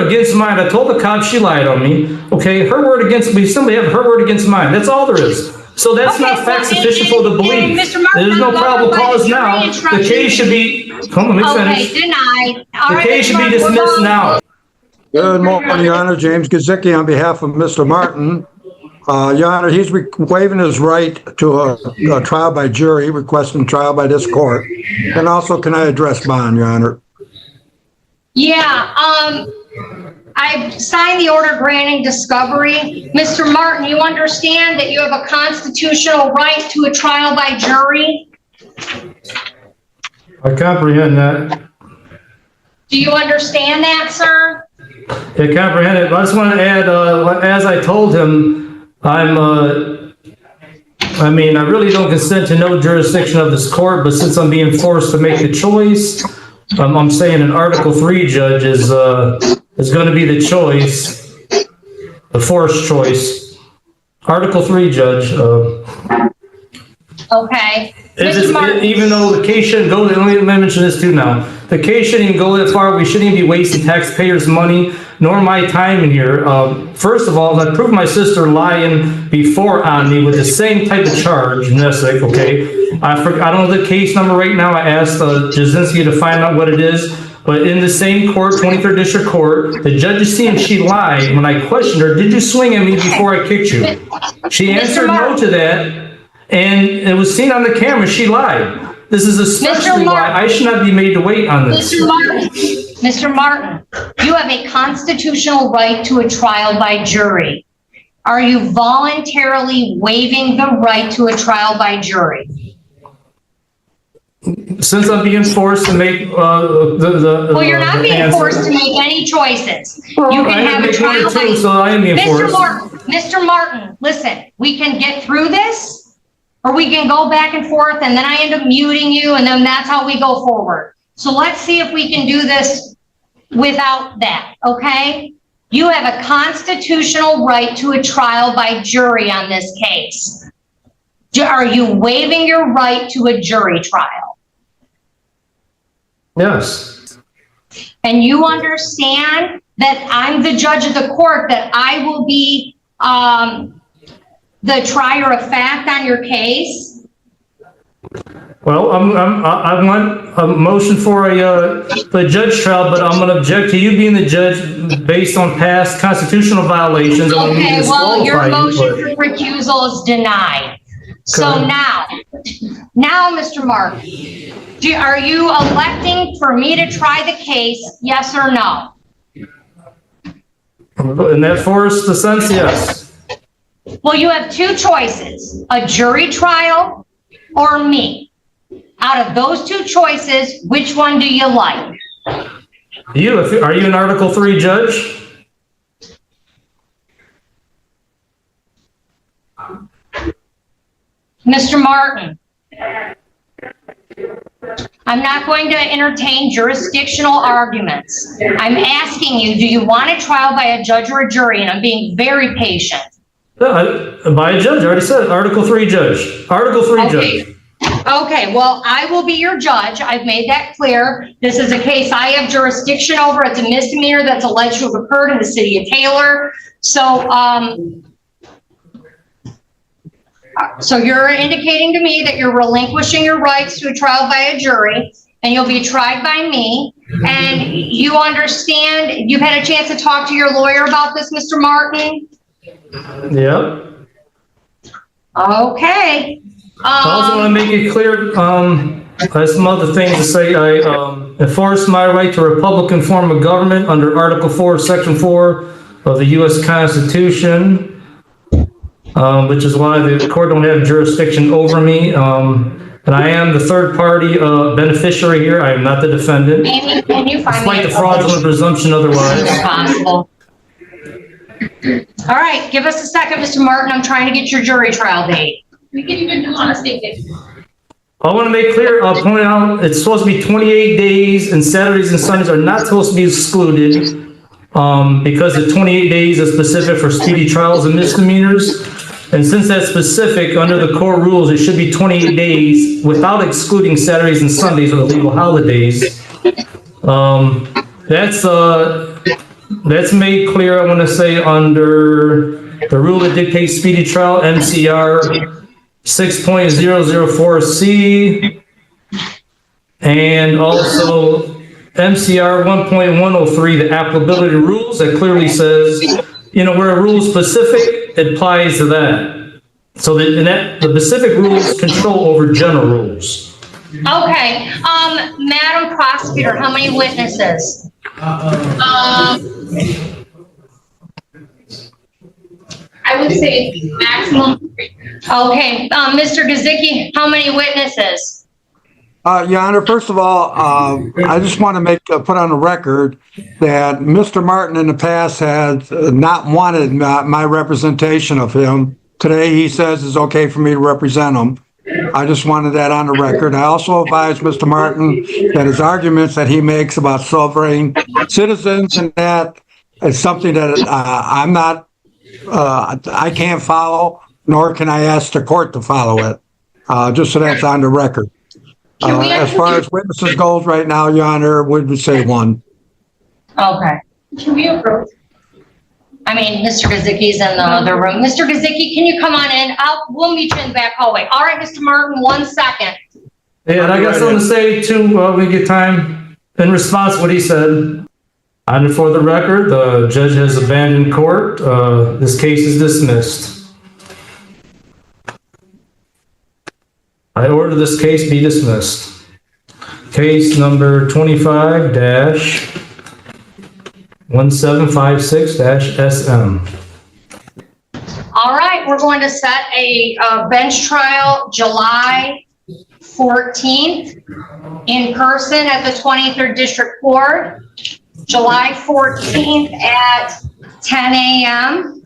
against mine. I told the cop she lied on me. Okay, her word against, we simply have her word against mine. That's all there is. So that's not fact sufficient for the belief. There's no probable cause now. The case should be, come on, let me finish. Okay, denied. The case should be dismissed now. Good morning, Your Honor. James Gazicki on behalf of Mr. Martin. Your Honor, he's waiving his right to a trial by jury, requesting trial by this court. And also, can I address bond, Your Honor? Yeah, I signed the order granting discovery. Mr. Martin, you understand that you have a constitutional right to a trial by jury? I comprehend that. Do you understand that, sir? I comprehend it. I just want to add, as I told him, I really don't consent to no jurisdiction of this court, but since I'm being forced to make a choice, I'm saying an Article 3 judge is going to be the choice, the forced choice. Article 3 judge. Okay. Even though the case shouldn't go, let me mention this too now. The case shouldn't even go that far. We shouldn't even be wasting taxpayers' money, nor my time in here. First of all, I proved my sister lying before on me with the same type of charge, Nessick, okay? I don't know the case number right now. I asked Jasinski to find out what it is. But in the same court, 23rd District Court, the judge is seeing she lied when I questioned her, did you swing at me before I kicked you? She answered no to that, and it was seen on the camera she lied. This is especially why I should not be made to wait on this. Mr. Martin, you have a constitutional right to a trial by jury. Are you voluntarily waiving the right to a trial by jury? Since I'm being forced to make well, you're not being forced to make any choices. Well, you can have a trial by so I am being forced. Mr. Martin, listen, we can get through this, or we can go back and forth, and then I end up muting you, and then that's how we go forward. So let's see if we can do this without that, okay? You have a constitutional right to a trial by jury on this case. Are you waiving your right to a jury trial? Yes. And you understand that I'm the judge of the court, that I will be the trier of fact on your case? Well, I want a motion for a judge trial, but I'm going to object to you being the judge based on past constitutional violations. Okay, well, your motion for recusal is denied. So now, Mr. Martin, are you electing for me to try the case, yes or no? In that forced sense, yes. Well, you have two choices, a jury trial or me. Out of those two choices, which one do you like? Are you an Article 3 judge? Mr. Martin, I'm not going to entertain jurisdictional arguments. I'm asking you, do you want a trial by a judge or a jury? And I'm being very patient. By a judge, I already said Article 3 judge. Article 3 judge. Okay, well, I will be your judge. I've made that clear. This is a case I have jurisdiction over. It's a misdemeanor that's alleged to have occurred in the city of Taylor. So you're indicating to me that you're relinquishing your rights to a trial by a jury, and you'll be tried by me. And you understand, you've had a chance to talk to your lawyer about this, Mr. Martin? Yep. Okay. I also want to make it clear, I have some other things to say. I enforce my right to a Republican form of government under Article 4, Section 4 of the U.S. Constitution. Which is why the court don't have jurisdiction over me. And I am the third party beneficiary here. I am not the defendant. Can you find despite the fraudulent presumption otherwise. Possible. All right, give us a second, Mr. Martin. I'm trying to get your jury trial date. We can even do on a state date. I want to make clear, I'll point out, it's supposed to be 28 days, and Saturdays and Sundays are not supposed to be excluded because the 28 days is specific for speedy trials and misdemeanors. And since that's specific, under the court rules, it should be 28 days without excluding Saturdays and Sundays or legal holidays. That's That's made clear, I want to say, under the rule that dictates speedy trial, MCR 6.004C, and also MCR 1.103, the applicability rules, that clearly says, where a rule is specific, it applies to that. So the specific rules control over general rules. Okay, Madam Prosecutor, how many witnesses? I would say maximum 3. Okay, Mr. Gazicki, how many witnesses? Your Honor, first of all, I just want to put on the record that Mr. Martin in the past has not wanted my representation of him. Today, he says it's okay for me to represent him. I just wanted that on the record. I also advise Mr. Martin that his arguments that he makes about sovereign citizens and that is something that I can't follow, nor can I ask the court to follow it. Just so that's on the record. As far as witnesses goes right now, Your Honor, we would say 1. Okay. Can we approach? Mr. Gazicki's in the other room. Mr. Gazicki, can you come on in? We'll meet you in the back hallway. All right, Mr. Martin, 1 second. Yeah, and I got something to say too, we get time, in response to what he said. And for the record, the judge has abandoned court. This case is dismissed. I order this case be dismissed. Case number 25-1756-SM. All right, we're going to set a bench trial July 14th in person at the 23rd District Court, July 14th at 10 a.m.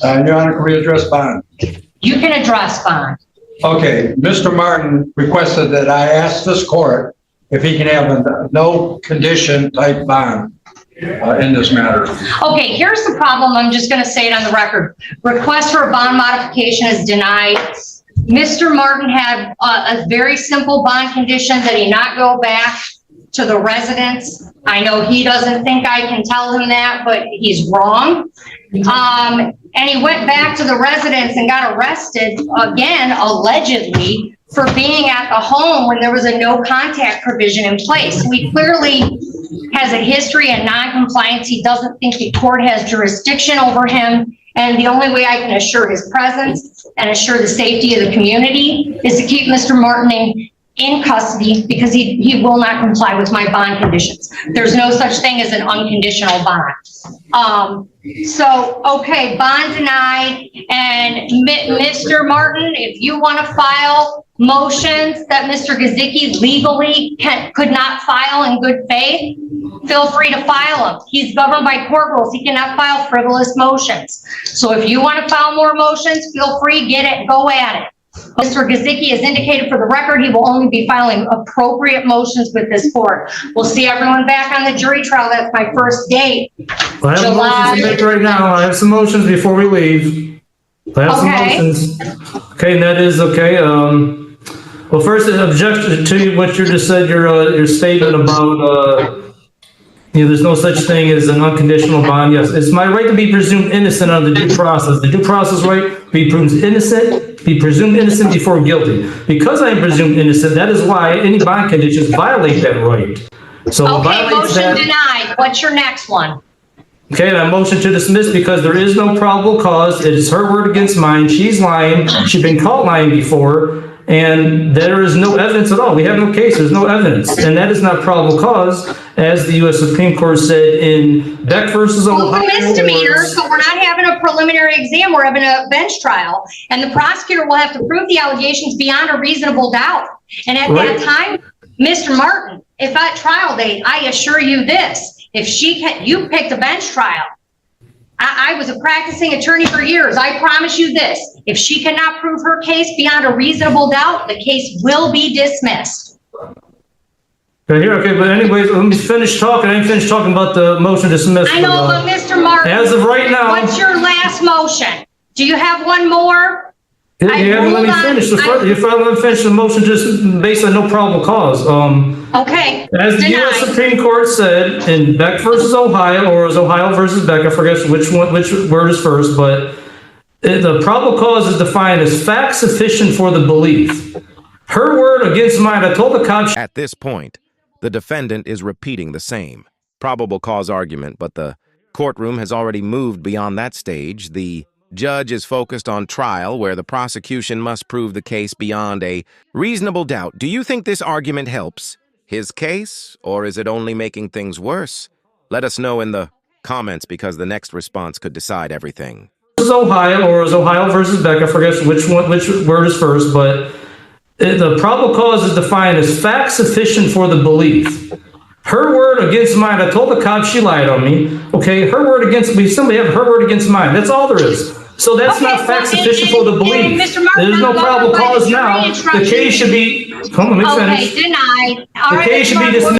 Your Honor, can we address bond? You can address bond. Okay, Mr. Martin requested that I ask this court if he can have a no condition type bond in this matter. Okay, here's the problem. I'm just going to say it on the record. Request for a bond modification is denied. Mr. Martin had a very simple bond condition that he not go back to the residence. I know he doesn't think I can tell him that, but he's wrong. And he went back to the residence and got arrested again, allegedly, for being at the home when there was a no contact provision in place. He clearly has a history of non-compliance. He doesn't think the court has jurisdiction over him. And the only way I can assure his presence and assure the safety of the community is to keep Mr. Martin in custody, because he will not comply with my bond conditions. There's no such thing as an unconditional bond. Okay, bond denied. And Mr. Martin, if you want to file motions that Mr. Gazicki legally could not file in good faith, feel free to file them. He's governed by court rules. He cannot file frivolous motions. So if you want to file more motions, feel free, get it, go at it. Mr. Gazicki has indicated for the record he will only be filing appropriate motions with this court. We'll see everyone back on the jury trial. That's my first date. I have motions to make right now. I have some motions before we leave. I have some motions. Okay, and that is okay. Well, first, objection to what you just said, your statement about, there's no such thing as an unconditional bond. Yes, it's my right to be presumed innocent under the due process. The due process right, be presumed innocent before guilty. Because I am presumed innocent, that is why any bond conditions violate that right. So okay, motion denied. What's your next one? Okay, and I motion to dismiss because there is no probable cause. It is her word against mine. She's lying. She's been caught lying before. And there is no evidence at all. We have no case. There's no evidence. And that is not probable cause, as the U.S. Supreme Court said in Beck versus Ohio. Well, it's a misdemeanor, so we're not having a preliminary exam. We're having a bench trial. And the prosecutor will have to prove the allegations beyond a reasonable doubt. And at that time, Mr. Martin, if at trial date, I assure you this, if you picked a bench trial. I was a practicing attorney for years. I promise you this, if she cannot prove her case beyond a reasonable doubt, the case will be dismissed. Okay, but anyways, let me finish talking. I didn't finish talking about the motion to dismiss. I know, but Mr. Martin, as of right now, what's your last motion? Do you have one more? You haven't let me finish. You finally let me finish the motion just based on no probable cause. Okay. As the U.S. Denied. Supreme Court said in Beck versus Ohio, or as Ohio versus Beck, I forget which word is first, but the probable cause is defined as fact sufficient for the belief. Her word against mine. I told the cops. At this point, the defendant is repeating the same probable cause argument, but the courtroom has already moved beyond that stage. The judge is focused on trial, where the prosecution must prove the case beyond a reasonable doubt. Do you think this argument helps his case, or is it only making things worse? Let us know in the comments, because the next response could decide everything. Ohio, or as Ohio versus Beck, I forget which word is first, but the probable cause is defined as fact sufficient for the belief. Her word against mine. I told the cops she lied on me. Okay, her word against me. Somebody have her word against mine. That's all there is. So that's Okay, not fact well, sufficient for the and belief. Mr. Martin, There's no I'm probable going by the cause jury now. The instructions. case should be. Hold on, let me Okay, finish. denied. All The right, case Mr. should be Martin, dismissed.